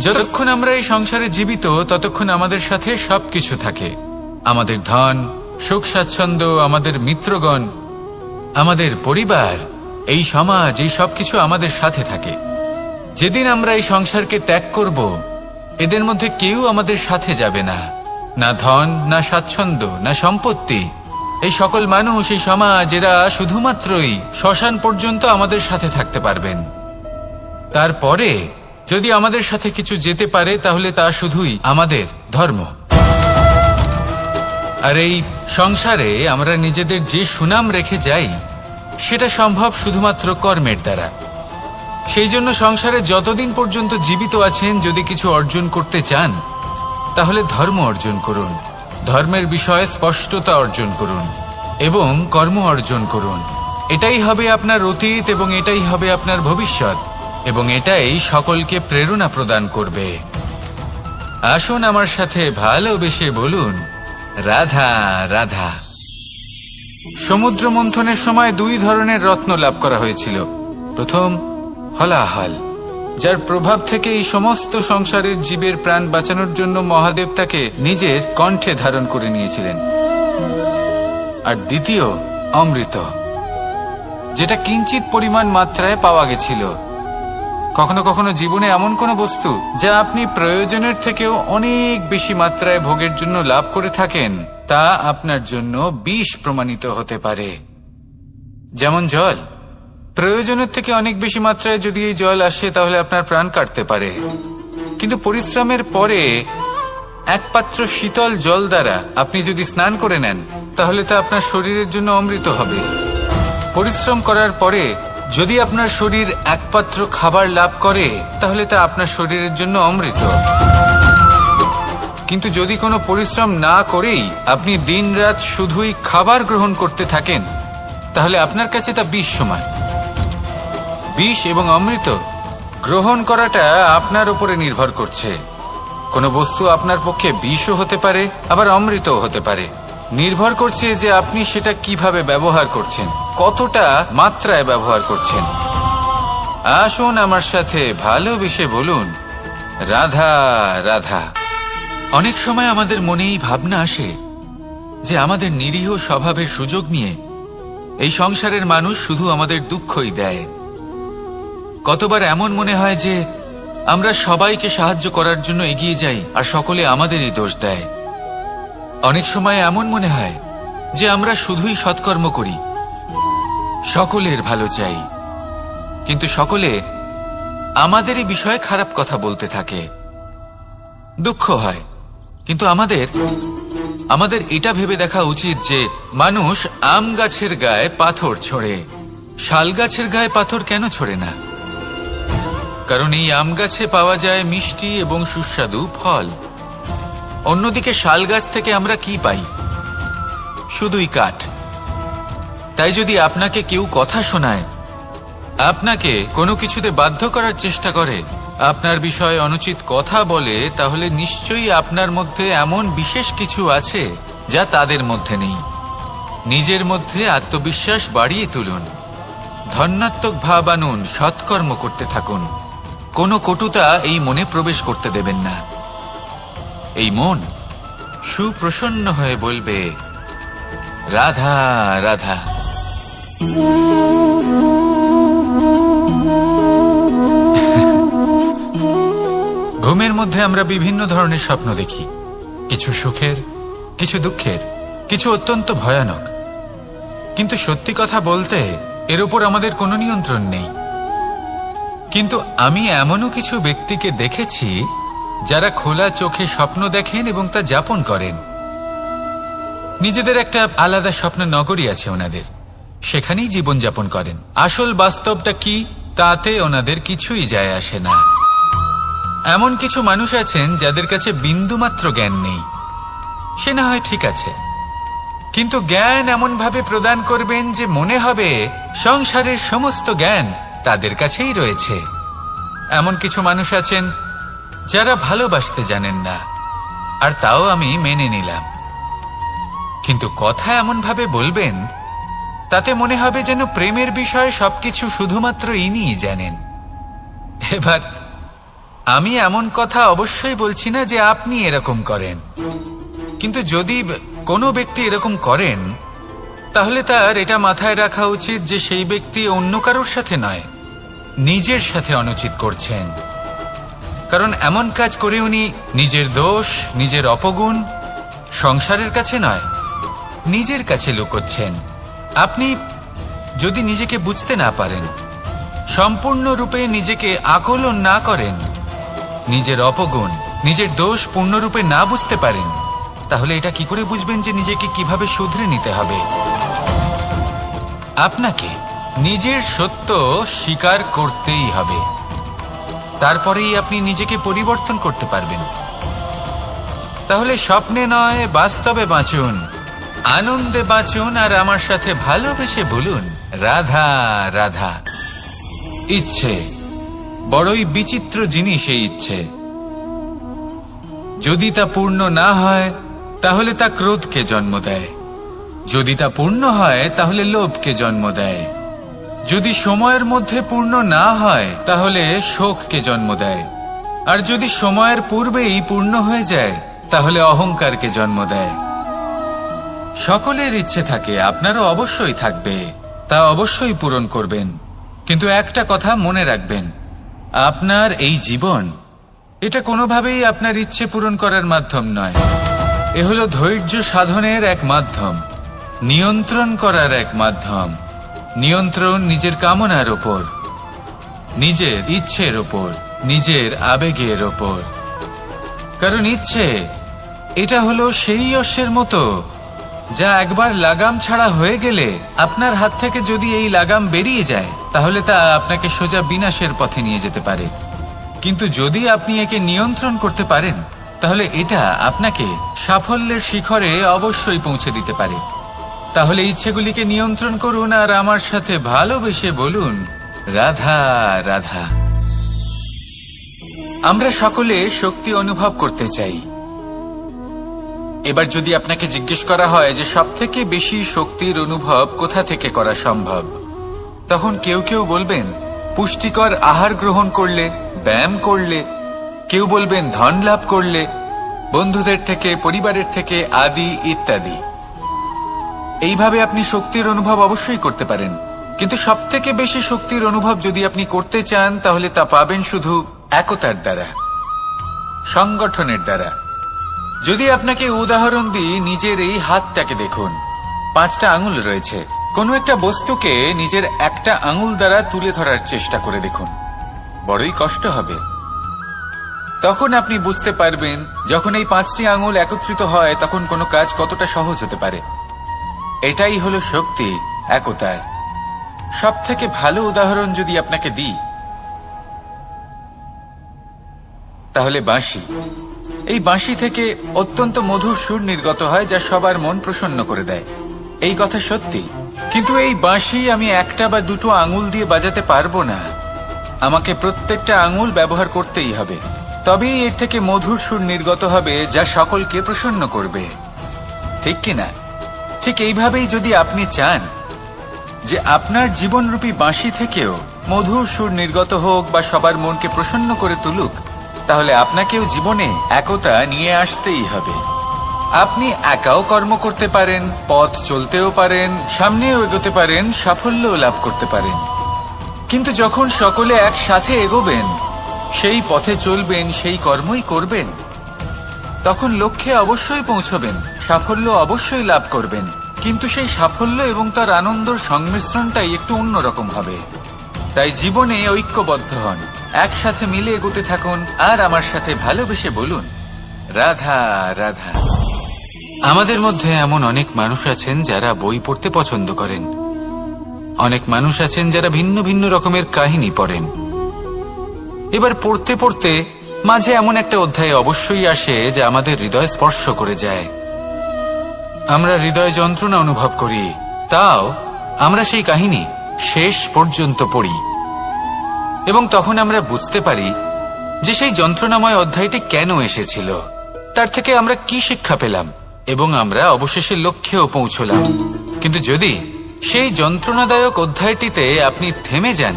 যতক্ষণ আমরা এই সংসারে জীবিত ততক্ষণ আমাদের সাথে সবকিছু থাকে। আমাদের ধন, সুখ স্বাচ্ছন্দ্য, আমাদের মিত্রগণ, আমাদের পরিবার, এই সমাজ, এই সবকিছু আমাদের সাথে থাকে। যেদিন আমরা এই সংসারকে ত্যাগ করব, এদের মধ্যে কেউ আমাদের সাথে যাবে না। না ধন, না স্বাচ্ছন্দ্য, না সম্পত্তি। এই সকল মানুষ, এই সমাজ, এরা শুধুমাত্রই শ্মশান পর্যন্ত আমাদের সাথে থাকতে পারবেন। তারপরে যদি আমাদের সাথে কিছু যেতে পারে তাহলে তা শুধুই আমাদের ধর্ম। আর এই সংসারে আমরা নিজেদের যে সুনাম রেখে যাই সেটা সম্ভব শুধুমাত্র কর্মের দ্বারা। সেই জন্য সংসারে যতদিন পর্যন্ত জীবিত আছেন, যদি কিছু অর্জন করতে চান তাহলে ধর্ম অর্জন করুন, ধর্মের বিষয়ে স্পষ্টতা অর্জন করুন এবং কর্ম অর্জন করুন। এটাই হবে আপনার অতীত এবং এটাই হবে আপনার ভবিষ্যৎ, এবং এটাই সকলকে প্রেরণা প্রদান করবে। আসুন আমার সাথে ভালোবেসে বলুন, রাধা রাধা। সমুদ্র মন্থনের সময় দুই ধরনের রত্ন লাভ করা হয়েছিল। প্রথম হলাহল, যার প্রভাব থেকে এই সমস্ত সংসারের জীবের প্রাণ বাঁচানোর জন্য মহাদেব তাকে নিজের কণ্ঠে ধারণ করে নিয়েছিলেন। আর দ্বিতীয় অমৃত, যেটা কিঞ্চিত পরিমাণ মাত্রায় পাওয়া গেছিল। কখনো কখনো জীবনে এমন কোনো বস্তু যা আপনি প্রয়োজনের থেকেও অনেক বেশি মাত্রায় ভোগের জন্য লাভ করে থাকেন, তা আপনার জন্য বিষ প্রমাণিত হতে পারে। যেমন জল, প্রয়োজনের থেকে অনেক বেশি মাত্রায় যদি এই জল আসে তাহলে আপনার প্রাণ কাটতে পারে। কিন্তু পরিশ্রমের পরে এক পাত্র শীতল জল দ্বারা আপনি যদি স্নান করে নেন তাহলে তা আপনার শরীরের জন্য অমৃত হবে। পরিশ্রম করার পরে যদি আপনার শরীর এক পাত্র খাবার লাভ করে তাহলে তা আপনার শরীরের জন্য অমৃত। কিন্তু যদি কোনো পরিশ্রম না করেই আপনি দিনরাত শুধুই খাবার গ্রহণ করতে থাকেন তাহলে আপনার কাছে তা বিষ সমান। বিষ এবং অমৃত গ্রহণ করাটা আপনার উপরে নির্ভর করছে। কোনো বস্তু আপনার পক্ষে বিষও হতে পারে, আবার অমৃতও হতে পারে। নির্ভর করছে যে আপনি সেটা কিভাবে ব্যবহার করছেন, কতটা মাত্রায় ব্যবহার করছেন। আসুন আমার সাথে ভালোবেসে বলুন, রাধা রাধা। অনেক সময় আমাদের মনে এই ভাবনা আসে যে আমাদের নিরীহ স্বভাবের সুযোগ নিয়ে এই সংসারের মানুষ শুধু আমাদের দুঃখই দেয়। কতবার এমন মনে হয় যে আমরা সবাইকে সাহায্য করার জন্য এগিয়ে যাই আর সকলে আমাদেরই দোষ দেয়। অনেক সময় এমন মনে হয় যে আমরা শুধুই সৎকর্ম করি, সকলের ভালো চাই, কিন্তু সকলে আমাদেরই বিষয়ে খারাপ কথা বলতে থাকে। দুঃখ হয়, কিন্তু আমাদের এটা ভেবে দেখা উচিত যে মানুষ আম গাছের গায়ে পাথর ছোড়ে, শাল গাছের গায়ে পাথর কেন ছোড়ে না? কারণ এই আম গাছে পাওয়া যায় মিষ্টি এবং সুস্বাদু ফল। অন্যদিকে শাল গাছ থেকে আমরা কি পাই? শুধুই কাঠ। তাই যদি আপনাকে কেউ কথা শোনায়, আপনাকে কোনো কিছুতে বাধ্য করার চেষ্টা করে, আপনার বিষয়ে অনুচিত কথা বলে, তাহলে নিশ্চয়ই আপনার মধ্যে এমন বিশেষ কিছু আছে যা তাদের মধ্যে নেই। নিজের মধ্যে আত্মবিশ্বাস বাড়িয়ে তুলুন, ধন্যাত্মক ভাব আনুন, সৎকর্ম করতে থাকুন। কোনো কটুতা এই মনে প্রবেশ করতে দেবেন না। এই মন সুপ্রসন্ন হয়ে বলবে, রাধা রাধা। ঘুমের মধ্যে আমরা বিভিন্ন ধরনের স্বপ্ন দেখি, কিছু সুখের, কিছু দুঃখের, কিছু অত্যন্ত ভয়ানক। কিন্তু সত্যি কথা বলতে এর উপর আমাদের কোনো নিয়ন্ত্রণ নেই। কিন্তু আমি এমনও কিছু ব্যক্তিকে দেখেছি যারা খোলা চোখে স্বপ্ন দেখেন এবং তা যাপন করেন। নিজেদের একটা আলাদা স্বপ্ন নগরী আছে ওনাদের, সেখানেই জীবন যাপন করেন। আসল বাস্তবটা কি তাতে ওনাদের কিছুই যায় আসে না। এমন কিছু মানুষ আছেন যাদের কাছে বিন্দুমাত্র জ্ঞান নেই, সে না হয় ঠিক আছে, কিন্তু জ্ঞান এমন ভাবে প্রদান করবেন যে মনে হবে সংসারের সমস্ত জ্ঞান তাদের কাছেই রয়েছে। এমন কিছু মানুষ আছেন যারা ভালোবাসতে জানেন না, আর তাও আমি মেনে নিলাম, কিন্তু কথা এমন ভাবে বলবেন তাতে মনে হবে যেন প্রেমের বিষয়ে সবকিছু শুধুমাত্র ইনিই জানেন। আমি এমন কথা অবশ্যই বলছি না যে আপনি এরকম করেন, কিন্তু যদি কোনো ব্যক্তি এরকম করেন তাহলে তার এটা মাথায় রাখা উচিত যে সেই ব্যক্তি অন্য কারোর সাথে নয়, নিজের সাথে অনুচিত করছেন। কারণ এমন কাজ করে উনি নিজের দোষ, নিজের অপগুণ সংসারের কাছে নয়, নিজের কাছে লুকোচ্ছেন। আপনি যদি নিজেকে বুঝতে না পারেন, সম্পূর্ণরূপে নিজেকে আকলন না করেন, নিজের অপগুণ, নিজের দোষ পূর্ণরূপে না বুঝতে পারেন, তাহলে এটা কি করে বুঝবেন যে নিজেকে কিভাবে শুধরে নিতে হবে? আপনাকে নিজের সত্য স্বীকার করতেই হবে, তারপরেই আপনি নিজেকে পরিবর্তন করতে পারবেন। তাহলে স্বপ্নে নয়, বাস্তবে বাঁচুন, আনন্দে বাঁচুন, আর আমার সাথে ভালোবেসে বলুন রাধা রাধা। ইচ্ছে বড়ই বিচিত্র জিনিস। এই ইচ্ছে যদি তা পূর্ণ না হয় তাহলে তা ক্রোধকে জন্ম দেয়, যদি তা পূর্ণ হয় তাহলে লোভকে জন্ম দেয়, যদি সময়ের মধ্যে পূর্ণ না হয় তাহলে শোককে জন্ম দেয়, আর যদি সময়ের পূর্বেই পূর্ণ হয়ে যায় তাহলে অহংকারকে জন্ম দেয়। সকলের ইচ্ছে থাকে, আপনারও অবশ্যই থাকবে, তা অবশ্যই পূরণ করবেন। কিন্তু একটা কথা মনে রাখবেন, আপনার এই জীবন এটা কোনোভাবেই আপনার ইচ্ছে পূরণ করার মাধ্যম নয়। এ হলো ধৈর্য সাধনের এক মাধ্যম, নিয়ন্ত্রণ করার এক মাধ্যম। নিয়ন্ত্রণ নিজের কামনার ওপর, নিজের ইচ্ছের ওপর, নিজের আবেগের ওপর। কারণ ইচ্ছে এটা হলো সেই অশ্বের মতো যা একবার লাগাম ছাড়া হয়ে গেলে আপনার হাত থেকে যদি এই লাগাম বেরিয়ে যায় তাহলে তা আপনাকে সোজা বিনাশের পথে নিয়ে যেতে পারে। কিন্তু যদি আপনি একে নিয়ন্ত্রণ করতে পারেন তাহলে এটা আপনাকে সাফল্যের শিখরে অবশ্যই পৌঁছে দিতে পারে। তাহলে ইচ্ছেগুলিকে নিয়ন্ত্রণ করুন আর আমার সাথে ভালোবেসে বলুন রাধা রাধা। আমরা সকলে শক্তি অনুভব করতে চাই। এবার যদি আপনাকে জিজ্ঞেস করা হয় যে সবথেকে বেশি শক্তির অনুভব কোথা থেকে করা সম্ভব, তখন কেউ কেউ বলবেন পুষ্টিকর আহার গ্রহণ করলে, ব্যায়াম করলে, কেউ বলবেন ধন লাভ করলে, বন্ধুদের থেকে, পরিবারের থেকে, আদি ইত্যাদি। এইভাবে আপনি শক্তির অনুভব অবশ্যই করতে পারেন, কিন্তু সবথেকে বেশি শক্তির অনুভব যদি আপনি করতে চান তাহলে তা পাবেন শুধু একতার দ্বারা, সংগঠনের দ্বারা। যদি আপনাকে উদাহরণ দিই, নিজের এই হাতটাকে দেখুন, 5টা আঙুল রয়েছে। কোনো একটা বস্তুকে নিজের একটা আঙুল দ্বারা তুলে ধরার চেষ্টা করে দেখুন, বড়ই কষ্ট হবে। তখন আপনি বুঝতে পারবেন যখন এই 5টি আঙুল একত্রিত হয় তখন কোনো কাজ কতটা সহজ হতে পারে। এটাই হলো শক্তি, একতার। সবথেকে ভালো উদাহরণ যদি আপনাকে দিই তাহলে বাঁশি। এই বাঁশি থেকে অত্যন্ত মধুর সুর নির্গত হয় যা সবার মন প্রসন্ন করে দেয়। এই কথা সত্যি, কিন্তু এই বাঁশি আমি একটা বা দুটো আঙুল দিয়ে বাজাতে পারবো না। আমাকে প্রত্যেকটা আঙুল ব্যবহার করতেই হবে, তবেই এর থেকে মধুর সুর নির্গত হবে যা সকলকে প্রসন্ন করবে, ঠিক কিনা? ঠিক এইভাবেই যদি আপনি চান যে আপনার জীবনরূপী বাঁশি থেকেও মধুর সুর নির্গত হোক বা সবার মনকে প্রসন্ন করে তুলুক, তাহলে আপনাকেও জীবনে একতা নিয়ে আসতেই হবে। আপনি একাও কর্ম করতে পারেন, পথ চলতেও পারেন, সামনেও এগোতে পারেন, সাফল্যও লাভ করতে পারেন। কিন্তু যখন সকলে একসাথে এগোবেন, সেই পথে চলবেন, সেই কর্মই করবেন, তখন লক্ষ্যে অবশ্যই পৌঁছবেন, সাফল্য অবশ্যই লাভ করবেন। কিন্তু সেই সাফল্য এবং তার আনন্দর সংমিশ্রণটাই একটু অন্যরকম হবে। তাই জীবনে ঐক্যবদ্ধ হন, একসাথে মিলে এগোতে থাকুন, আর আমার সাথে ভালোবেসে বলুন রাধা রাধা। আমাদের মধ্যে এমন অনেক মানুষ আছেন যারা বই পড়তে পছন্দ করেন, অনেক মানুষ আছেন যারা ভিন্ন ভিন্ন রকমের কাহিনী পড়েন। এবার পড়তে পড়তে মাঝে এমন একটা অধ্যায় অবশ্যই আসে যা আমাদের হৃদয় স্পর্শ করে যায়। আমরা হৃদয় যন্ত্রণা অনুভব করি, তাও আমরা সেই কাহিনী শেষ পর্যন্ত পড়ি এবং তখন আমরা বুঝতে পারি যে সেই যন্ত্রণাময় অধ্যায়টি কেন এসেছিল, তার থেকে আমরা কি শিক্ষা পেলাম, এবং আমরা অবশেষে লক্ষ্যেও পৌঁছলাম। কিন্তু যদি সেই যন্ত্রণাদায়ক অধ্যায়টিতে আপনি থেমে যান,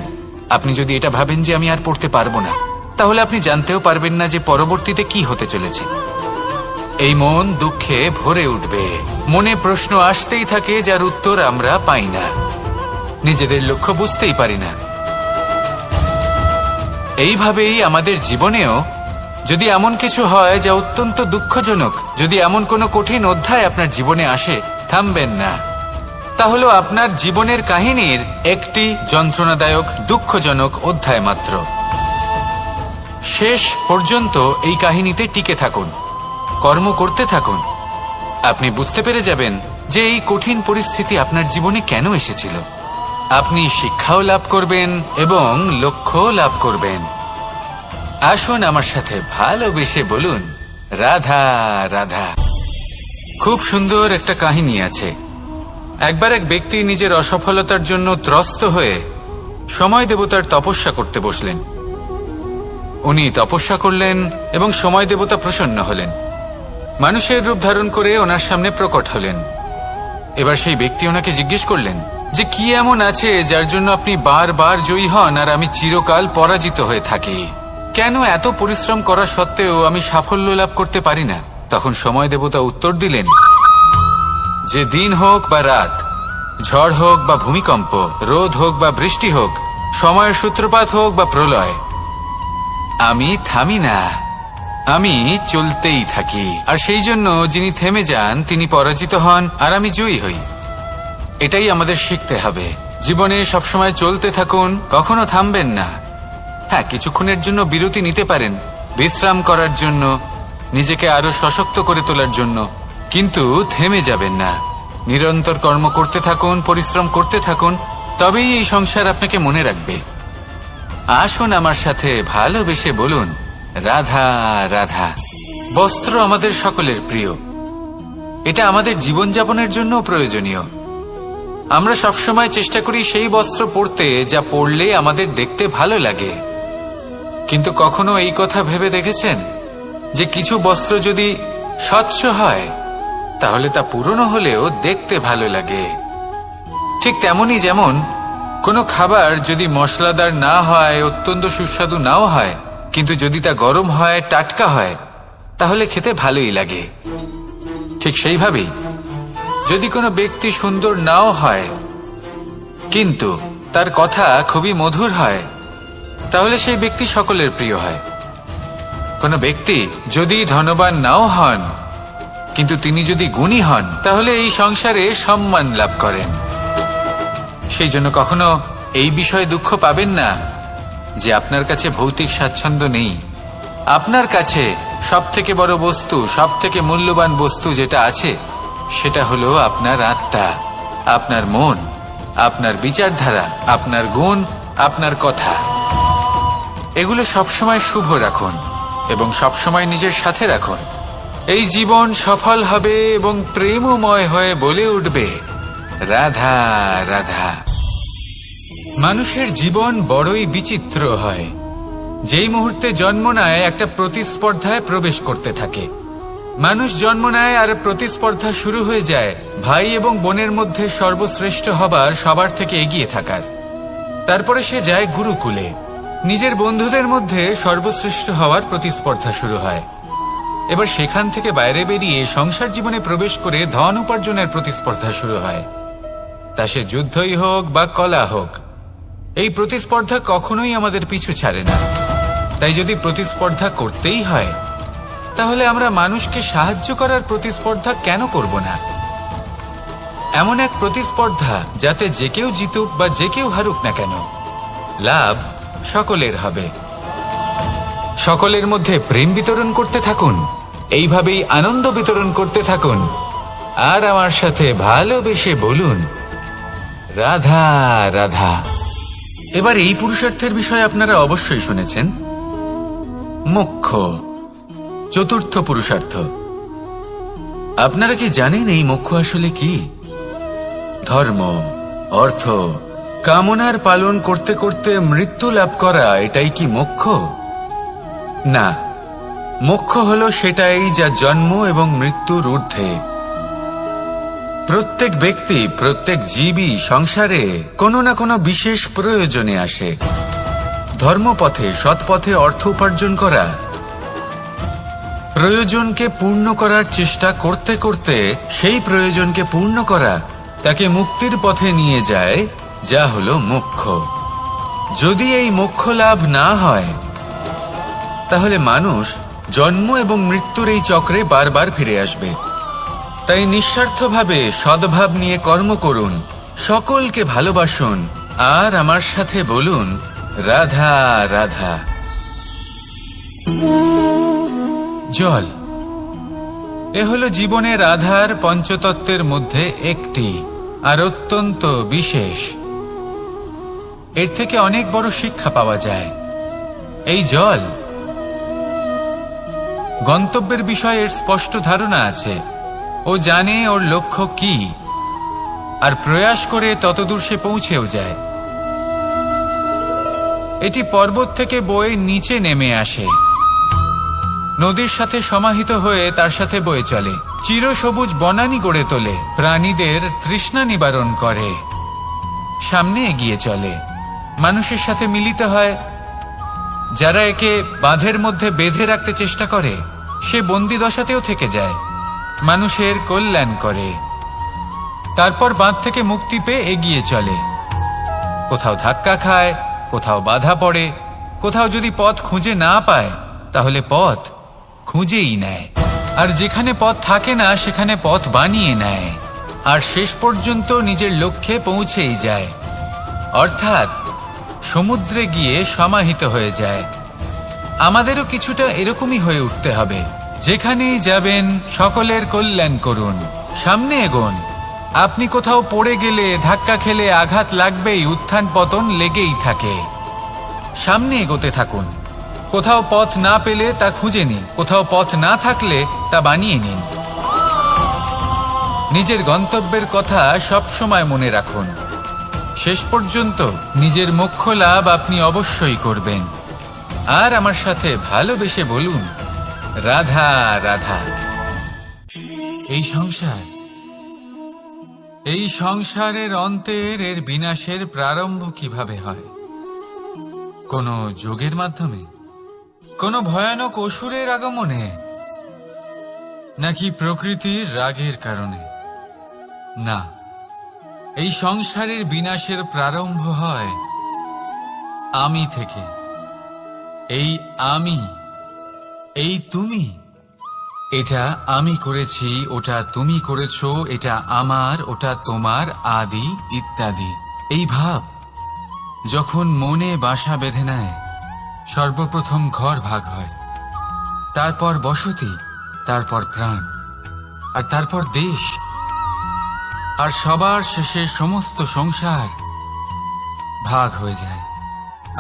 আপনি যদি এটা ভাবেন যে আমি আর পড়তে পারবো না, তাহলে আপনি জানতেও পারবেন না যে পরবর্তীতে কি হতে চলেছে। এই মন দুঃখে ভরে উঠবে, মনে প্রশ্ন আসতেই থাকে যার উত্তর আমরা পাই না, নিজেদের লক্ষ্য বুঝতেই পারি না। এইভাবেই আমাদের জীবনেও যদি এমন কিছু হয় যা অত্যন্ত দুঃখজনক, যদি এমন কোনো কঠিন অধ্যায় আপনার জীবনে আসে, থামবেন না। তা হলো আপনার জীবনের কাহিনীর একটি যন্ত্রণাদায়ক দুঃখজনক অধ্যায় মাত্র। শেষ পর্যন্ত এই কাহিনীতে টিকে থাকুন, কর্ম করতে থাকুন। আপনি বুঝতে পেরে যাবেন যে এই কঠিন পরিস্থিতি আপনার জীবনে কেন এসেছিল। আপনি শিক্ষাও লাভ করবেন এবং লক্ষ্যও লাভ করবেন। আসুন আমার সাথে ভালোবেসে বলুন, রাধা রাধা। খুব সুন্দর একটা কাহিনী আছে। একবার এক ব্যক্তি নিজের অসফলতার জন্য ত্রস্ত হয়ে সময় দেবতার তপস্যা করতে বসলেন। উনি তপস্যা করলেন এবং সময় দেবতা প্রসন্ন হলেন, মানুষের রূপ ধারণ করে ওনার সামনে প্রকট হলেন। এবার সেই ব্যক্তি ওনাকে জিজ্ঞেস করলেন যে কি এমন আছে যার জন্য আপনি বারবার জয়ী হন আর আমি চিরকাল পরাজিত হয়ে থাকি? কেন এত পরিশ্রম করা সত্ত্বেও আমি সাফল্য লাভ করতে পারি না? তখন সময় দেবতা উত্তর দিলেন যে দিন হোক বা রাত, ঝড় হোক বা ভূমিকম্প, রোদ হোক বা বৃষ্টি হোক, সময়ের সূত্রপাত হোক বা প্রলয়, আমি থামি না, আমি চলতেই থাকি। আর সেই জন্য যিনি থেমে যান তিনি পরাজিত হন আর আমি জয়ী হই। এটাই আমাদের শিখতে হবে। জীবনে সবসময় চলতে থাকুন, কখনো থামবেন না। হ্যাঁ, কিছুক্ষণের জন্য বিরতি নিতে পারেন, বিশ্রাম করার জন্য, নিজেকে আরো সশক্ত করে তোলার জন্য, কিন্তু থেমে যাবেন না। নিরন্তর কর্ম করতে থাকুন, পরিশ্রম করতে থাকুন, তবেই এই সংসার আপনাকে মনে রাখবে। আসুন আমার সাথে ভালোবেসে বলুন, রাধা রাধা। বস্ত্র আমাদের সকলের প্রিয়, এটা আমাদের জীবনযাপনের জন্য প্রয়োজনীয়। আমরা সবসময় চেষ্টা করি সেই বস্ত্র পরতে যা পরলে আমাদের দেখতে ভালো লাগে। কিন্তু কখনো এই কথা ভেবে দেখেছেন যে কিছু বস্ত্র যদি স্বচ্ছ হয় তাহলে তা পুরনো হলেও দেখতে ভালো লাগে? ঠিক তেমনি যেমন কোনো খাবার যদি মশলাদার না হয়, অত্যন্ত সুস্বাদু নাও হয়, কিন্তু যদি তা গরম হয়, টাটকা হয়, তাহলে খেতে ভালোই লাগে। ঠিক সেইভাবেই যদি কোনো ব্যক্তি সুন্দর নাও হয় কিন্তু তার কথা খুবই মধুর হয়, তাহলে সেই ব্যক্তি সকলের প্রিয় হয়। কোনো ব্যক্তি যদি ধনবান নাও হন কিন্তু তিনি যদি গুণী হন, তাহলে এই সংসারে সম্মান লাভ করেন। সেই জন্য কখনো এই বিষয়ে দুঃখ পাবেন না যে আপনার কাছে ভৌতিক স্বাচ্ছন্দ্য নেই। আপনার কাছে সব থেকে বড় বস্তু, সব থেকে মূল্যবান বস্তু যেটা আছে সেটা হলো আপনার আত্মা, আপনার মন, আপনার বিচারধারা, আপনার গুণ, আপনার কথা। এগুলো সবসময় শুভ রাখুন এবং সবসময় নিজের সাথে রাখুন। এই জীবন সফল হবে এবং প্রেমময় হয়ে বলে উঠবে, রাধা রাধা। মানুষের জীবন বড়ই বিচিত্র হয়। যেই মুহূর্তে জন্ম নেয় একটা প্রতিস্পর্ধায় প্রবেশ করতে থাকে। মানুষ জন্ম নেয় আর প্রতিস্পর্ধা শুরু হয়ে যায় ভাই এবং বোনের মধ্যে সর্বশ্রেষ্ঠ হবার, সবার থেকে এগিয়ে থাকার। তারপরে সে যায় গুরুকুলে, নিজের বন্ধুদের মধ্যে সর্বশ্রেষ্ঠ হওয়ার প্রতিস্পর্ধা শুরু হয়। এবার সেখান থেকে বাইরে বেরিয়ে সংসার জীবনে প্রবেশ করে ধন উপার্জনের প্রতিস্পর্ধা শুরু হয়। তা সে যুদ্ধই হোক বা কলা হোক, এই প্রতিস্পর্ধা কখনোই আমাদের পিছু ছাড়ে না। তাই যদি প্রতিস্পর্ধা করতেই হয় তাহলে আমরা মানুষকে সাহায্য করার প্রতিস্পর্ধা কেন করব না? এমন এক প্রতিস্পর্ধা যাতে যে কেউ জিতুক বা যে কেউ হারুক না কেন, লাভ সকলের হবে। সকলের মধ্যে প্রেম বিতরণ করতে থাকুন, এইভাবেই আনন্দ বিতরণ করতে থাকুন। আর আমার সাথে ভালোবেসে বলুন, রাধা রাধা। এবার এই পুরুষার্থের বিষয়ে আপনারা অবশ্যই শুনেছেন, মোক্ষ, চতুর্থ পুরুষার্থ। আপনারা কি জানেন এই মোক্ষ আসলে কি? ধর্ম, অর্থ, কামনার পালন করতে করতে মৃত্যু লাভ করা, এটাই কি মোক্ষ? না, মোক্ষ হলো সেটাই যা জন্ম এবং মৃত্যুর ঊর্ধ্বে। প্রত্যেক ব্যক্তি, প্রত্যেক জীবই সংসারে কোনো না কোনো বিশেষ প্রয়োজনে আসে। ধর্মপথে সৎপথে অর্থ উপার্জন করা, প্রয়োজনকে পূর্ণ করার চেষ্টা করতে করতে সেই প্রয়োজনকে পূর্ণ করা তাকে মুক্তির পথে নিয়ে যায়, যা হলো মোক্ষ। যদি এই মোক্ষ লাভ না হয় তাহলে মানুষ জন্ম এবং মৃত্যুর এই চক্রে বারবার ফিরে আসবে। তাই নিঃস্বার্থভাবে সদ্ভাব নিয়ে কর্ম করুন, সকলকে ভালোবাসুন, আর আমার সাথে বলুন রাধা রাধা। জল এ হলো জীবনের আধার পঞ্চতত্ত্বের মধ্যে একটি, আর অত্যন্ত বিশেষ। এর থেকে অনেক বড় শিক্ষা পাওয়া যায়। এই জল গন্তব্যের বিষয়ে এর স্পষ্ট ধারণা আছে। ও জানে ওর লক্ষ্য কি, আর প্রয়াস করে ততদূর সে পৌঁছেও যায়। এটি পর্বত থেকে বয়ে নিচে নেমে আসে, নদীর সাথে সমাহিত হয়ে তার সাথে বয়ে চলে, চিরসবুজ বনানী গড়ে তোলে, প্রাণীদের তৃষ্ণা নিবারণ করে, সামনে এগিয়ে চলে, মানুষের সাথে মিলিত হয়। যারা একে বাঁধের মধ্যে বেঁধে রাখতে চেষ্টা করে সে বন্দি দশাতেও থেকে যায়, মানুষের কল্যাণ করে। তারপর বাঁধ থেকে মুক্তি পেয়ে এগিয়ে চলে, কোথাও ধাক্কা খায়, কোথাও বাধা পড়ে, কোথাও যদি পথ খুঁজে না পায় তাহলে পথ খুঁজেই নেয়, আর যেখানে পথ থাকে না সেখানে পথ বানিয়ে নেয়, আর শেষ পর্যন্ত নিজের লক্ষ্যে পৌঁছেই যায়, অর্থাৎ সমুদ্রে গিয়ে সমাহিত হয়ে যায়। আমাদেরও কিছুটা এরকমই হয়ে উঠতে হবে। যেখানেই যাবেন সকলের কল্যাণ করুন, সামনে এগোন। আপনি কোথাও পড়ে গেলে, ধাক্কা খেলে আঘাত লাগবেই, উত্থান পতন লেগেই থাকে। সামনে এগোতে থাকুন। কোথাও পথ না পেলে তা খুঁজে নিন, কোথাও পথ না থাকলে তা বানিয়ে নিন। নিজের গন্তব্যের কথা সব সময় মনে রাখুন। শেষ পর্যন্ত নিজের মোক্ষ লাভ আপনি অবশ্যই করবেন। আর আমার সাথে ভালোবেসে বলুন রাধা রাধা। এই সংসারের অন্তের, এর বিনাশের প্রারম্ভ কিভাবে হয়? কোন যোগের মাধ্যমে, কোন ভয়ানক অসুরের আগমনে, নাকি প্রকৃতির রাগের কারণে? না, এই সংসারের বিনাশের প্রারম্ভ হয় আমি থেকে। এই আমি, এই তুমি, এটা আমি করেছি, ওটা তুমি করেছো, এটা আমার, ওটা তোমার, আদি ইত্যাদি। এই ভাব যখন মনে বাসা বেঁধে নেয়, সর্বপ্রথম ঘর ভাগ হয়, তারপর বসতি, তারপর প্রাণ, আর তারপর দেশ, আর সবার শেষে সমস্ত সংসার ভাগ হয়ে যায়।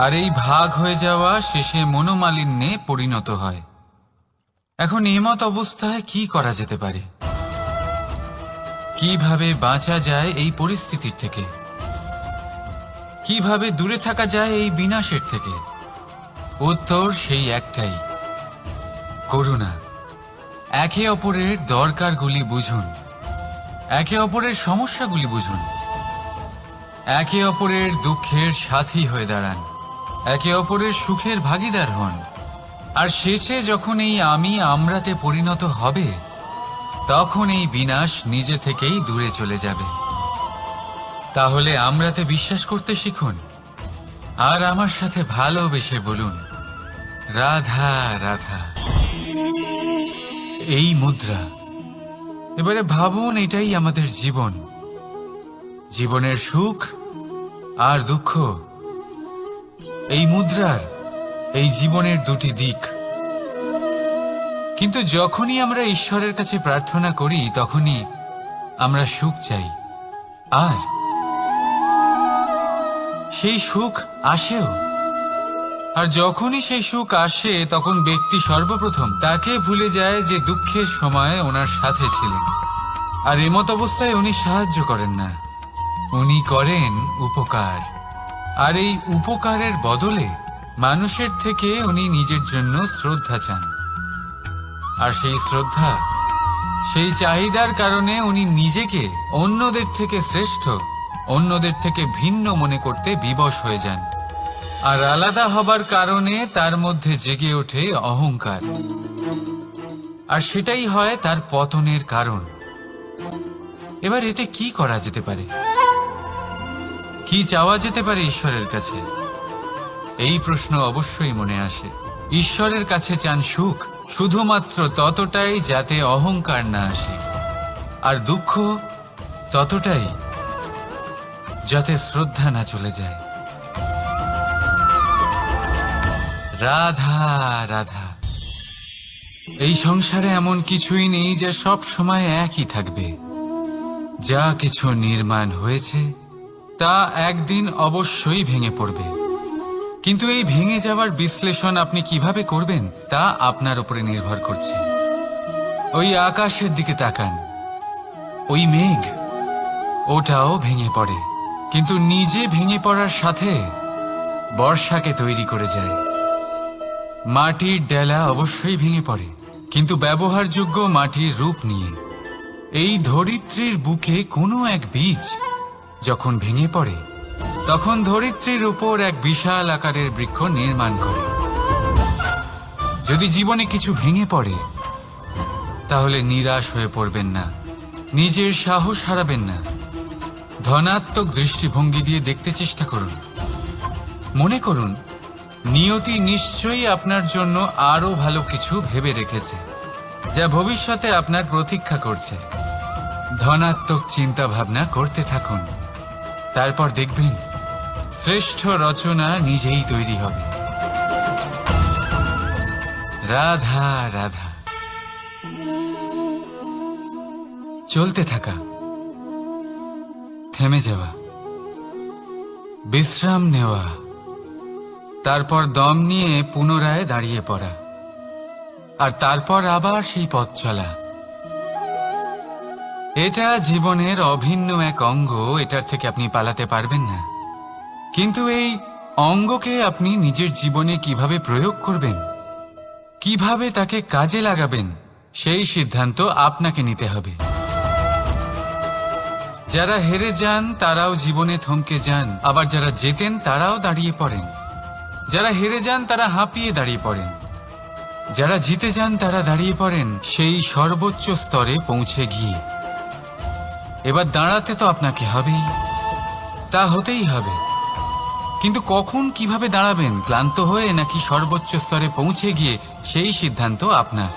আর এই ভাগ হয়ে যাওয়া শেষে মনোমালিন্যে পরিণত হয়। এখন এমত অবস্থায় কি করা যেতে পারে? কিভাবে বাঁচা যায় এই পরিস্থিতির থেকে? কিভাবে দূরে থাকা যায় এই বিনাশের থেকে? উত্তর সেই একটাই, করুণা। একে অপরের দরকারগুলি বুঝুন, একে অপরের সমস্যাগুলি বুঝুন, একে অপরের দুঃখের সাথী হয়ে দাঁড়ান, একে অপরের সুখের ভাগীদার হন। আর শেষে যখন এই আমি আমরাতে পরিণত হবে, তখন এই বিনাশ নিজে থেকেই দূরে চলে যাবে। তাহলে আমরাতে বিশ্বাস করতে শিখুন, আর আমার সাথে ভালোবেসে বলুন রাধা রাধা। এই মুদ্রা, এবারে ভাবুন এটাই আমাদের জীবন, জীবনের সুখ আর দুঃখ। এই মুদ্রার, এই জীবনের দুটি দিক। কিন্তু যখনই আমরা ঈশ্বরের কাছে প্রার্থনা করি তখনই আমরা সুখ চাই, আর সেই সুখ আসেও। আর যখনই সেই সুখ আসে তখন ব্যক্তি সর্বপ্রথম তাকে ভুলে যায় যে দুঃখের সময় ওনার সাথে ছিলেন। আর এমত অবস্থায় উনি সাহায্য করেন না, উনি করেন উপকার। আর এই উপকারের বদলে মানুষের থেকে উনি নিজের জন্য শ্রদ্ধা চান। আর সেই শ্রদ্ধা, সেই চাহিদার কারণে উনি নিজেকে অন্যদের থেকে শ্রেষ্ঠ, অন্যদের থেকে ভিন্ন মনে করতে বিবশ হয়ে যান। আর আলাদা হবার কারণে তার মধ্যে জেগে ওঠে অহংকার, আর সেটাই হয় তার পতনের কারণ। এবার এতে কি করা যেতে পারে? কি চাওয়া যেতে পারে ঈশ্বরের কাছে? এই প্রশ্ন অবশ্যই মনে আসে। ঈশ্বরের কাছে চান সুখ, শুধুমাত্র ততটাই যাতে অহংকার না আসে, আর দুঃখ ততটাই যাতে শ্রদ্ধা না চলে যায়। রাধা রাধা। এই সংসারে এমন কিছুই নেই যা সব সময় একই থাকবে। যা কিছু নির্মাণ হয়েছে তা একদিন অবশ্যই ভেঙে পড়বে, কিন্তু এই ভেঙে যাওয়ার বিশ্লেষণ আপনি কিভাবে করবেন তা আপনার উপরে নির্ভর করছে। ওই আকাশের দিকে তাকান, ওই মেঘ, ওটাও ভেঙে পড়ে, কিন্তু নিজে ভেঙে পড়ার সাথে বর্ষাকে তৈরি করে যায়। মাটির ডেলা অবশ্যই ভেঙে পড়ে, কিন্তু ব্যবহারযোগ্য মাটির রূপ নিয়ে। এই ধরিত্রীর বুকে কোনো এক বীজ যখন ভেঙে পড়ে, তখন ধরিত্রীর উপর এক বিশাল আকারের বৃক্ষ নির্মাণ করে। যদি জীবনে কিছু ভেঙে পড়ে, তাহলে নিরাশ হয়ে পড়বেন না, নিজের সাহস হারাবেন না। ধনাত্মক দৃষ্টিভঙ্গি দিয়ে দেখতে চেষ্টা করুন। মনে করুন, নিয়তি নিশ্চয়ই আপনার জন্য আরো ভালো কিছু ভেবে রেখেছে, যা ভবিষ্যতে আপনার প্রতীক্ষা করছে। ধনাত্মক চিন্তা ভাবনা করতে থাকুন, তারপর দেখবেন শ্রেষ্ঠ রচনা নিজেই তৈরি হবে। রাধা রাধা। চলতে থাকা, থেমে যাওয়া, বিশ্রাম নেওয়া, তারপর দম নিয়ে পুনরায় দাঁড়িয়ে পড়া, আর তারপর আবার সেই পথ চলা। এটা জীবনের অভিন্ন এক অঙ্গ, এটার থেকে আপনি পালাতে পারবেন না। কিন্তু এই অঙ্গকে আপনি নিজের জীবনে কিভাবে প্রয়োগ করবেন, কিভাবে তাকে কাজে লাগাবেন, সেই সিদ্ধান্ত আপনাকে নিতে হবে। যারা হেরে যান তারাও জীবনে থমকে যান, আবার যারা জেতেন তারাও দাঁড়িয়ে পড়েন। যারা হেরে যান তারা হাঁপিয়ে দাঁড়িয়ে পড়েন, যারা জিতে যান তারা দাঁড়িয়ে পড়েন সেই সর্বোচ্চ স্তরে পৌঁছে গিয়ে। এবার দাঁড়াতে তো আপনাকে হবেই, তা হতেই হবে, কিন্তু কখন কিভাবে দাঁড়াবেন, ক্লান্ত হয়ে নাকি সর্বোচ্চ স্তরে পৌঁছে গিয়ে, সেই সিদ্ধান্ত আপনার।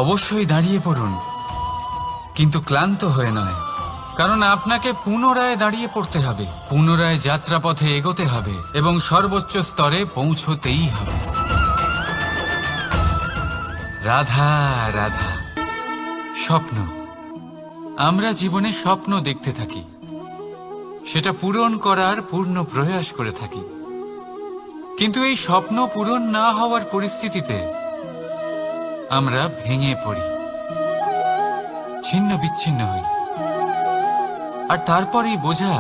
অবশ্যই দাঁড়িয়ে পড়ুন, কিন্তু ক্লান্ত হয়ে নয়, কারণ আপনাকে পুনরায় দাঁড়িয়ে পড়তে হবে, পুনরায় যাত্রাপথে এগোতে হবে এবং সর্বোচ্চ স্তরে পৌঁছতেই হবে। রাধা রাধা। স্বপ্ন, আমরা জীবনে স্বপ্ন দেখতে থাকি, সেটা পূরণ করার পূর্ণ প্রয়াস করে থাকি, কিন্তু এই স্বপ্ন পূরণ না হওয়ার পরিস্থিতিতে আমরা ভেঙে পড়ি, ছিন্ন বিচ্ছিন্ন হই, আর তারপরেই বোঝা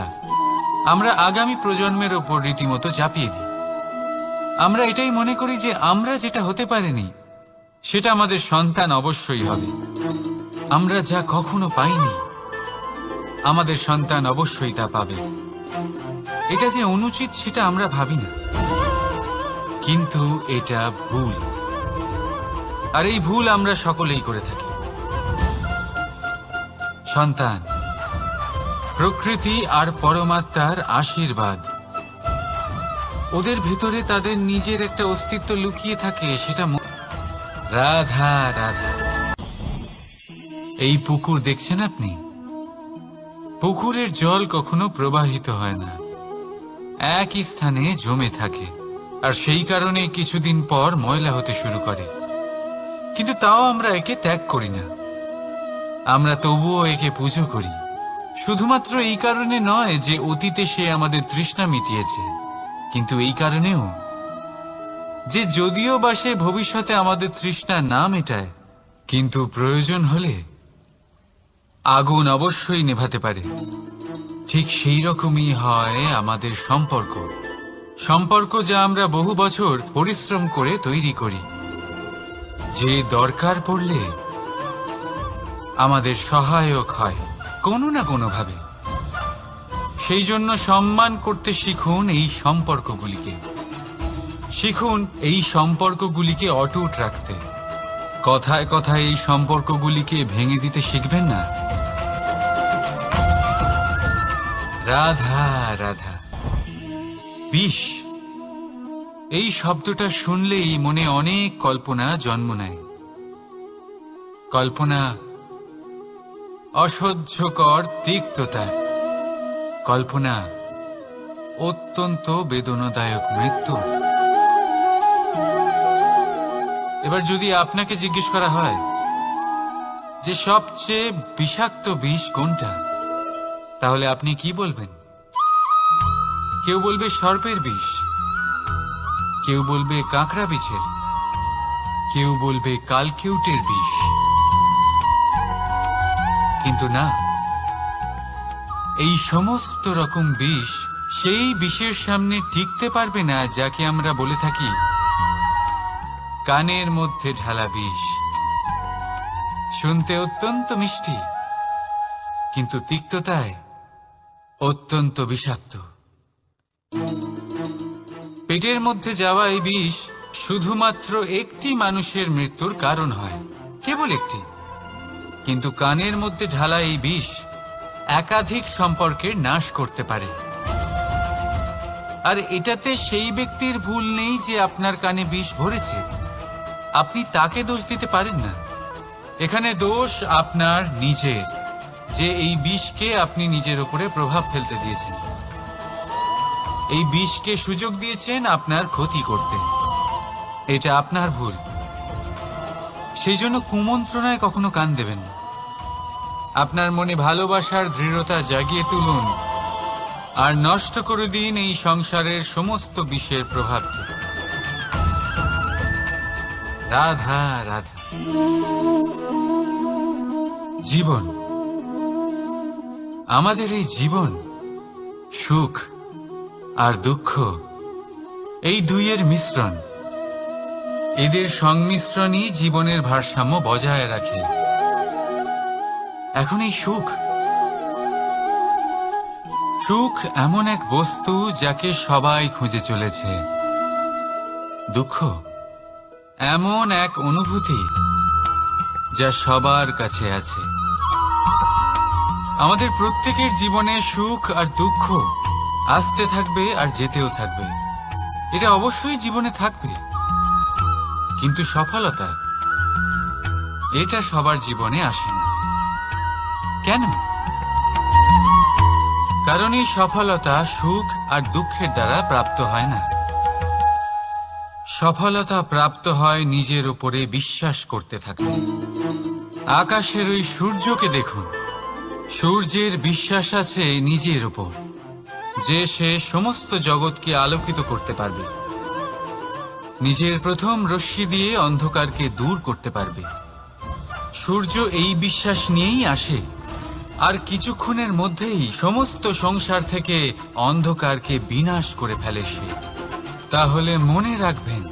আমরা আগামী প্রজন্মের ওপর রীতিমতো চাপিয়ে দিই। আমরা এটাই মনে করি যে আমরা যেটা হতে পারিনি সেটা আমাদের সন্তান অবশ্যই হবে। আমরা যা কখনো পাইনি আমাদের সন্তান অবশ্যই তা পাবে। এটা যে অনুচিত সেটা আমরা ভাবি না, কিন্তু এটা ভুল, আর এই ভুল আমরা সকলেই করে থাকি। সন্তান প্রকৃতি আর পরমাত্মার আশীর্বাদ, ওদের ভেতরে তাদের নিজের একটা অস্তিত্ব লুকিয়ে থাকে, সেটা রাধা রাধা। এই পুকুর দেখছেন আপনি, পুকুরের জল কখনো প্রবাহিত হয় না, একই স্থানে জমে থাকে, আর সেই কারণে কিছুদিন পর ময়লা হতে শুরু করে। কিন্তু তাও আমরা একে ত্যাগ করি না, আমরা তবুও একে পুজো করি। শুধুমাত্র এই কারণে নয় যে অতীতে সে আমাদের তৃষ্ণা মিটিয়েছে, কিন্তু এই কারণেও যে যদিও বা সে ভবিষ্যতে আমাদের তৃষ্ণা না মেটায়, কিন্তু প্রয়োজন হলে আগুন অবশ্যই নেভাতে পারে। ঠিক সেই রকমই হয় আমাদের সম্পর্ক, সম্পর্ক যা আমরা বহু বছর পরিশ্রম করে তৈরি করি, যে দরকার পড়লে আমাদের সহায়ক হয় কোনো না কোনোভাবে। সেই জন্য সম্মান করতে শিখুন এই সম্পর্কগুলিকে। শিখুন এই সম্পর্কগুলিকে অটুট রাখতে। কথায় কথায় এই সম্পর্কগুলিকে ভেঙে দিতে শিখবেন না। রাধা রাধা। বিষ, এই শব্দটা শুনলেই মনে অনেক কল্পনা জন্ম নেয়। কল্পনা অসহ্যকর তিক্ততা, কল্পনা অত্যন্ত বেদনাদায়ক মৃত্যু। এবার যদি আপনাকে জিজ্ঞেস করা হয় যে সবচেয়ে বিষাক্ত বিষ কোনটা, তাহলে আপনি কি বলবেন? কেউ বলবে সর্পের বিষ, কেউ বলবে কাঁকড়া বিছের, কেউ বলবে কালকিউটের বিষ। কিন্তু না, এই সমস্ত রকম বিষ সেই বিষের সামনে টিকতে পারবে না যাকে আমরা বলে থাকি কানের মধ্যে ঢালা বিষ। শুনতে অত্যন্ত মিষ্টি, কিন্তু তিক্ততায় অত্যন্ত বিষাক্ত। পেটের মধ্যে যাওয়া এই বিষ শুধুমাত্র একটি মানুষের মৃত্যুর কারণ হয়, কেবল একটি। কিন্তু কানের মধ্যে ঢালা এই বিষ একাধিক সম্পর্কের নাশ করতে পারে। আর এটাতে সেই ব্যক্তির ভুল নেই যে আপনার কানে বিষ ভরেছে। আপনি তাকে দোষ দিতে পারেন না। এখানে দোষ আপনার নিজের, যে এই বিষকে আপনি নিজের উপরে প্রভাব ফেলতে দিয়েছেন। এই বিষকে সুযোগ দিয়েছেন আপনার ক্ষতি করতে। এটা আপনার ভুল। সেই জন্য কুমন্ত্রণায় কখনো কান দেবেন না। আপনার মনে ভালোবাসার দৃঢ়তা জাগিয়ে তুলুন আর নষ্ট করে দিন এই সংসারের সমস্ত বিষের প্রভাবকে। রাধা রাধা। জীবন, আমাদের এই জীবন সুখ আর দুঃখ, এই দুইয়ের মিশ্রণ। এদের সংমিশ্রণই জীবনের ভারসাম্য বজায় রাখে। এখন এই সুখ, সুখ এমন এক বস্তু যাকে সবাই খুঁজে চলেছে। দুঃখ এমন এক অনুভূতি যা সবার কাছে আছে। আমাদের প্রত্যেকের জীবনে সুখ আর দুঃখ আসতে থাকবে আর যেতেও থাকবে। এটা অবশ্যই জীবনে থাকবে। কিন্তু সফলতা, এটা সবার জীবনে আসে না। কেন? কারণ এই সফলতা সুখ আর দুঃখের দ্বারা প্রাপ্ত হয় না। সফলতা প্রাপ্ত হয় নিজের উপরে বিশ্বাস করতে থাকলে। আকাশের ওই সূর্যকে দেখুন। সূর্যের বিশ্বাস আছে নিজের উপর যে সে সমস্ত জগৎকে আলোকিত করতে পারবে। নিজের প্রথম রশ্মি দিয়ে অন্ধকারকে দূর করতে পারবে। সূর্য এই বিশ্বাস নিয়েই আসে, আর কিছুক্ষণের মধ্যেই সমস্ত সংসার থেকে অন্ধকারকে বিনাশ করে ফেলে সে। তাহলে মনে রাখবেন,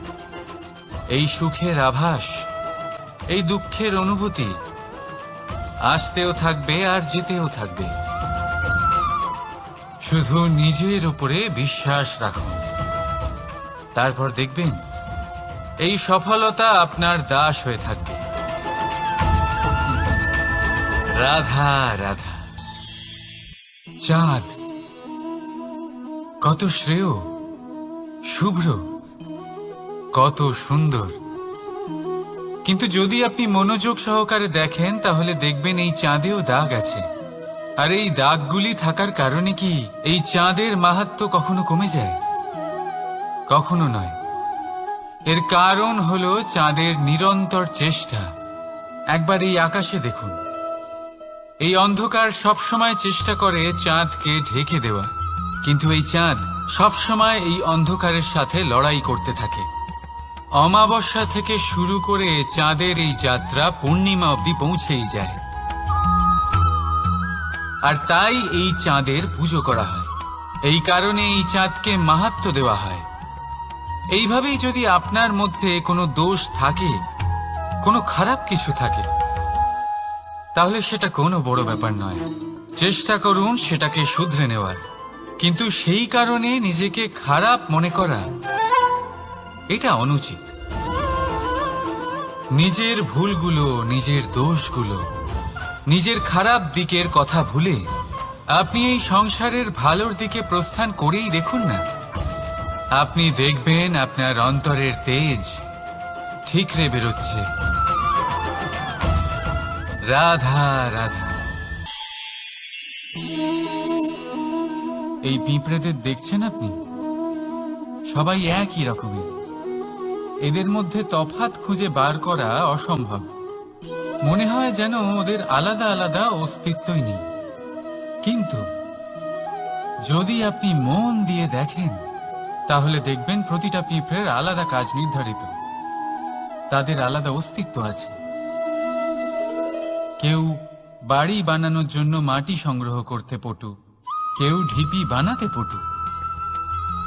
এই সুখের আভাস, এই দুঃখের অনুভূতি আসতেও থাকবে আর যেতেও থাকবে। শুধু নিজের উপরে বিশ্বাস রাখুন। তারপর দেখবেন এই সফলতা আপনার দাস হয়ে থাকবে। রাধা রাধা। চাঁদ কত শ্রেয়, শুভ্র, কত সুন্দর। কিন্তু যদি আপনি মনোযোগ সহকারে দেখেন তাহলে দেখবেন এই চাঁদেও দাগ আছে। আর এই দাগগুলি থাকার কারণে কি এই চাঁদের মাহাত্ম্য কখনো কমে যায়? কখনো নয়। এর কারণ হলো চাঁদের নিরন্তর চেষ্টা। একবার এই আকাশে দেখুন। এই অন্ধকার সবসময় চেষ্টা করে চাঁদকে ঢেকে দেওয়া, কিন্তু এই চাঁদ সবসময় এই অন্ধকারের সাথে লড়াই করতে থাকে। অমাবস্যা থেকে শুরু করে চাঁদের এই যাত্রা পূর্ণিমা অবধি পৌঁছেই যায়। আর তাই এই চাঁদের পুজো করা হয়। এই কারণে এই চাঁদকে মাহাত্ম্য দেওয়া হয়। এইভাবেই যদি আপনার মধ্যে কোনো দোষ থাকে, কোনো খারাপ কিছু থাকে, তাহলে সেটা কোনো বড় ব্যাপার নয়। চেষ্টা করুন সেটাকে শুধরে নেওয়ার। কিন্তু সেই কারণে নিজেকে খারাপ মনে করা এটা অনুচিত। নিজের ভুলগুলো, নিজের দোষগুলো, নিজের খারাপ দিকের কথা ভুলে আপনি এই সংসারের ভালোর দিকে প্রস্থান করেই দেখুন না। আপনি দেখবেন আপনার অন্তরের তেজ ঠিকরে বেরোচ্ছে। রাধা রাধা। এই পিঁপড়েদের দেখছেন আপনি? সবাই একই রকমের। এদের মধ্যে তফাৎ খুঁজে বার করা অসম্ভব। মনে হয় যেন ওদের আলাদা আলাদা অস্তিত্বই নেই। কিন্তু যদি আপনি মন দিয়ে দেখেন তাহলে দেখবেন প্রতিটা পিঁপড়ের আলাদা কাজ নির্ধারিত। তাদের আলাদা অস্তিত্ব আছে। কেউ বাড়ি বানানোর জন্য মাটি সংগ্রহ করতে পটু, কেউ ঢিপি বানাতে পটু,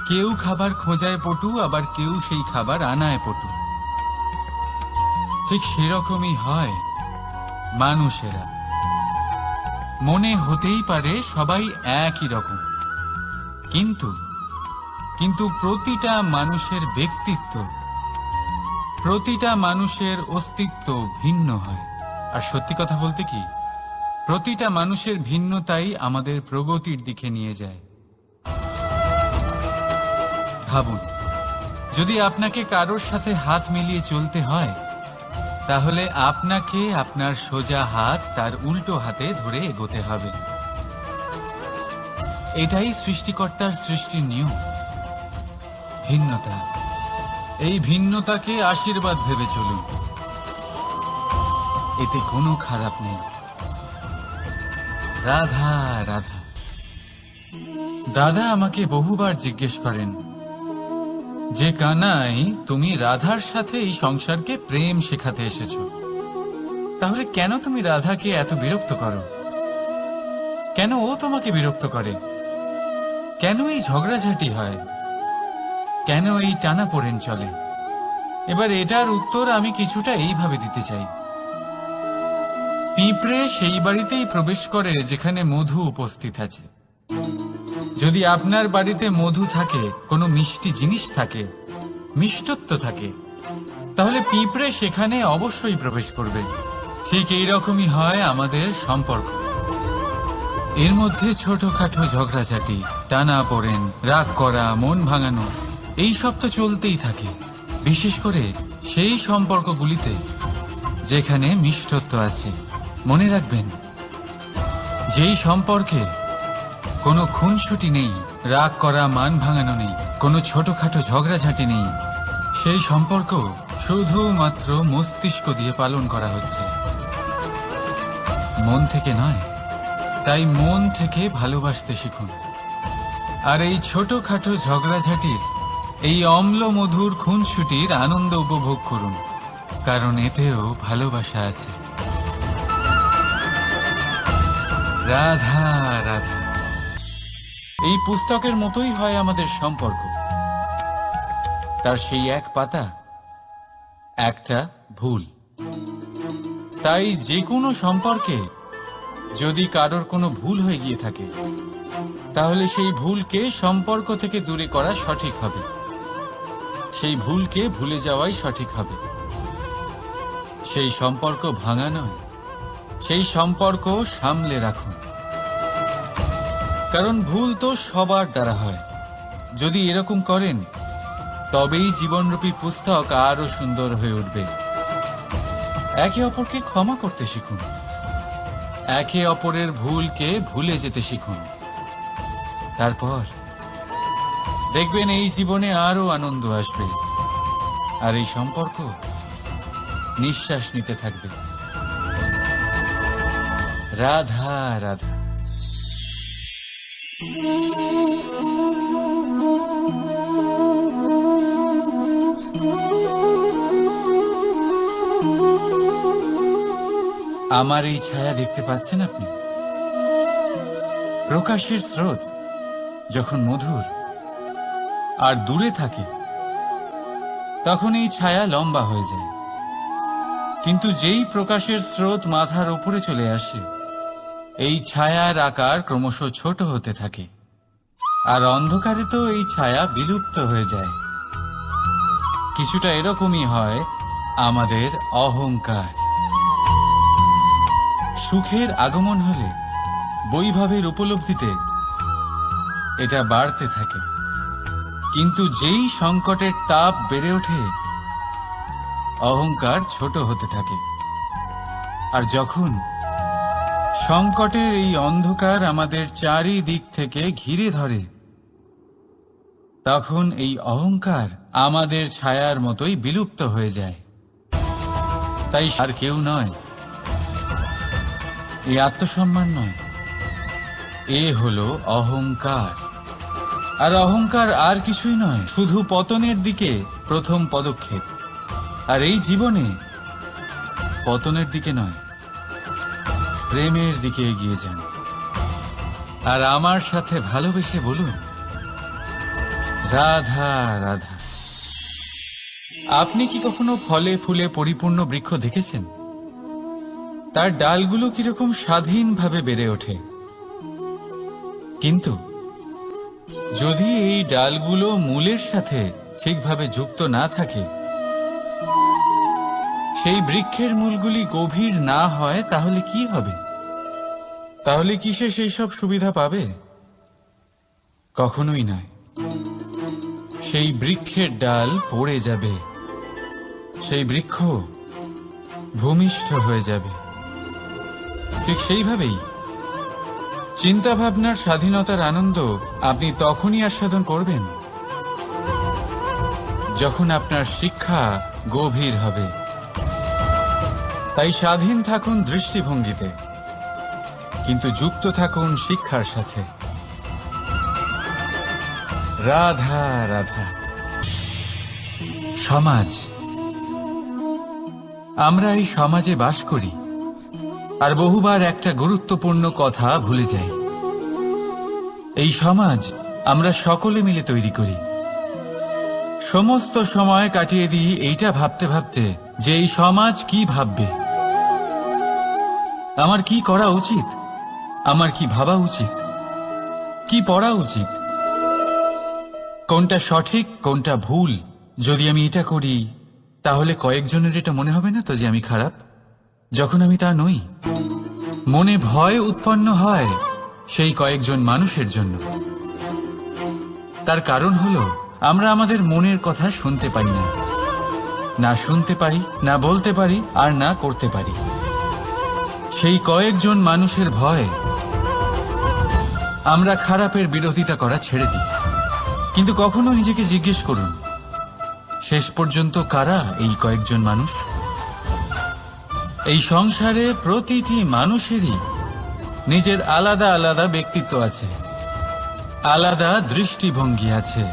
কেউ খাবার খোঁজায় পটু, আবার কেউ সেই খাবার আনায় পটু। ঠিক সেরকমই হয় মানুষেরা। মনে হতেই পারে সবাই একই রকম, কিন্তু প্রতিটা মানুষের ব্যক্তিত্ব, প্রতিটা মানুষের অস্তিত্ব ভিন্ন হয়। আর সত্যি কথা বলতে কি, প্রতিটা মানুষের ভিন্নতাই আমাদের প্রগতির দিকে নিয়ে যায়। ভাবুন, যদি আপনাকে কারোর সাথে হাত মিলিয়ে চলতে হয় তাহলে আপনাকে আপনার সোজা হাত তার উল্টো হাতে ধরে এগোতে হবে। এটাই সৃষ্টিকর্তার সৃষ্টির নিয়ম। ভিন্নতা, এই ভিন্নতাকে আশীর্বাদ ভেবে চলুন। এতে কোনো খারাপ নেই। রাধা রাধা। দাদা আমাকে বহুবার জিজ্ঞেস করেন যে কানাই, তুমি রাধার সাথে এই সংসারকে প্রেম শেখাতে এসেছো, তাহলে কেন তুমি রাধাকে এত বিরক্ত করো? কেন ও তোমাকে বিরক্ত করে? কেন এই ঝগড়াঝাটি হয়? কেন এই টানাপোড়েন চলে? এবার এটার উত্তর আমি কিছুটা এইভাবে দিতে চাই। পিঁপড়ে সেই বাড়িতেই প্রবেশ করে যেখানে মধু উপস্থিত আছে। যদি আপনার বাড়িতে মধু থাকে, কোনো মিষ্টি জিনিস থাকে, মিষ্টত্ব থাকে, তাহলে পিঁপড়ে সেখানে অবশ্যই প্রবেশ করবে। ঠিক এইরকমই হয় আমাদের সম্পর্ক। এর মধ্যে ছোটখাটো ঝগড়াঝাটি, টানাপোড়েন, রাগ করা, মন ভাঙানো, এই সব তো চলতেই থাকে। বিশেষ করে সেই সম্পর্কগুলিতে যেখানে মিষ্টত্ব আছে। মনে রাখবেন, যেই সম্পর্কে কোনো খুনসুটি নেই, রাগ করা, মান ভাঙানো নেই, কোনো ছোটখাটো ঝগড়াঝাটি নেই, সেই সম্পর্ক শুধুমাত্র মস্তিষ্ক দিয়ে পালন করা হচ্ছে, মন থেকে নয়। তাই মন থেকে ভালোবাসতে শিখুন। আর এই ছোটখাটো ঝগড়াঝাটির, এই অম্ল মধুর খুনসুটির আনন্দ উপভোগ করুন, কারণ এতেও ভালোবাসা আছে। রাধা রাধা। এই পুস্তকের মতোই হয় আমাদের সম্পর্ক। তার সেই এক পাতা, একটা ভুল। তাই যে কোনো সম্পর্কে যদি কারোর কোনো ভুল হয়ে গিয়ে থাকে, তাহলে সেই ভুলকে সম্পর্ক থেকে দূরে করা সঠিক হবে। সেই ভুলকে ভুলে যাওয়াই সঠিক হবে। সেই সম্পর্ক ভাঙা নয়, সেই সম্পর্ক সামলে রাখুন। কারণ ভুল তো সবার দ্বারা হয়। যদি এরকম করেন, তবেই জীবনরূপী পুস্তক আরো সুন্দর হয়ে উঠবে। একে অপরকে ক্ষমা করতে শিখুন। একে অপরের ভুলকে ভুলে যেতে শিখুন। তারপর দেখবেন এই জীবনে আরো আনন্দ আসবে, আর এই সম্পর্ক নিঃশ্বাস নিতে থাকবে। রাধা রাধা। আমার এই ছায়া দেখতে পাচ্ছেন আপনি? প্রকাশের স্রোত যখন মধুর আর দূরে থাকে, তখন এই ছায়া লম্বা হয়ে যায়। কিন্তু যেই প্রকাশের স্রোত মাথার উপরে চলে আসে, এই ছায়ার আকার ক্রমশ ছোট হতে থাকে। আর অন্ধকারে তো এই ছায়া বিলুপ্ত হয়ে যায়। কিছুটা এরকমই হয় আমাদের অহংকার। সুখের আগমন হলে, বৈভবের উপলব্ধিতে এটা বাড়তে থাকে, কিন্তু যেই সংকটের তাপ বেড়ে ওঠে, অহংকার ছোট হতে থাকে। আর যখন সংকটের এই অন্ধকার আমাদের চারিদিক থেকে ঘিরে ধরে, তখন এই অহংকার আমাদের ছায়ার মতোই বিলুপ্ত হয়ে যায়। তাই আর কেউ নয়, এই আত্মসম্মান নয়, এ হলো অহংকার। আর অহংকার আর কিছুই নয়, শুধু পতনের দিকে প্রথম পদক্ষেপ। আর এই জীবনে পতনের দিকে নয়, প্রেমের দিকে এগিয়ে যান। আর আমার সাথে ভালোবেসে বলুন, রাধা রাধা। আপনি কি কখনো ফলে ফুলে পরিপূর্ণ বৃক্ষ দেখেছেন? তার ডালগুলো কিরকম স্বাধীনভাবে বেড়ে ওঠে, কিন্তু যদি এই ডালগুলো মূলের সাথে ঠিকভাবে যুক্ত না থাকে, সেই বৃক্ষের মূলগুলি গভীর না হয়, তাহলে কি হবে? তাহলে কি সে সেই সব সুবিধা পাবে? কখনোই নয়। সেই বৃক্ষের ডাল পড়ে যাবে, সেই বৃক্ষ ভূমিষ্ঠ হয়ে যাবে। ঠিক সেইভাবেই চিন্তাভাবনার স্বাধীনতার আনন্দ আপনি তখনই আস্বাদন করবেন যখন আপনার শিক্ষা গভীর হবে। তাই স্বাধীন থাকুন দৃষ্টিভঙ্গিতে, কিন্তু যুক্ত থাকুন শিক্ষার সাথে। রাধা রাধা। সমাজ, আমরা এই সমাজে বাস করি, আর বহুবার একটা গুরুত্বপূর্ণ কথা ভুলে যাই। এই সমাজ আমরা সকলে মিলে তৈরি করি। সমস্ত সময় কাটিয়ে দিই এইটা ভাবতে ভাবতে যে এই সমাজ কি ভাববে, আমার কি করা উচিত, আমার কি ভাবা উচিত, কি পড়া উচিত, কোনটা সঠিক কোনটা ভুল। যদি আমি এটা করি, তাহলে কয়েকজনের এটা মনে হবে না তো যে আমি খারাপ, যখন আমি তা নই। মনে ভয় উৎপন্ন হয় সেই কয়েকজন মানুষের জন্য। তার কারণ হলো আমরা আমাদের মনের কথা শুনতে পাই না, না শুনতে পারি, না বলতে পারি, আর না করতে পারি। সেই কয়েকজন মানুষের ভয় আমরা খারাপের বিরোধিতা করা ছেড়ে দিই। কিন্তু কখনো নিজেকে জিজ্ঞেস করুন, শেষ পর্যন্ত কারা এই কয়েকজন মানুষ? এই সংসারে প্রতিটি মানুষেরই নিজের আলাদা আলাদা ব্যক্তিত্ব আছে, আলাদা দৃষ্টিভঙ্গি আছে।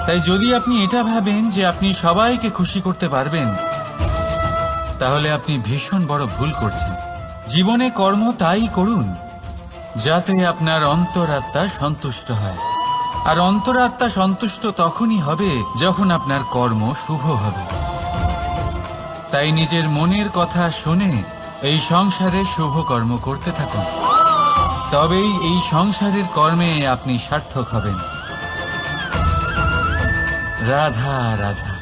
তাই যদি আপনি এটা ভাবেন যে আপনি সবাইকে খুশি করতে পারবেন, তাহলে আপনি ভীষণ বড় ভুল করছেন। জীবনে কর্ম তাই করুন যাতে আপনার অন্তরাত্মা সন্তুষ্ট হয়। আর অন্তরাত্মা সন্তুষ্ট তখনই হবে যখন আপনার কর্ম শুভ হবে। তাই নিজের মনের কথা শুনে এই সংসারে শুভ কর্ম করতে থাকুন, তবেই এই সংসারের কর্মে আপনি সার্থক হবেন। রাধা রাধা।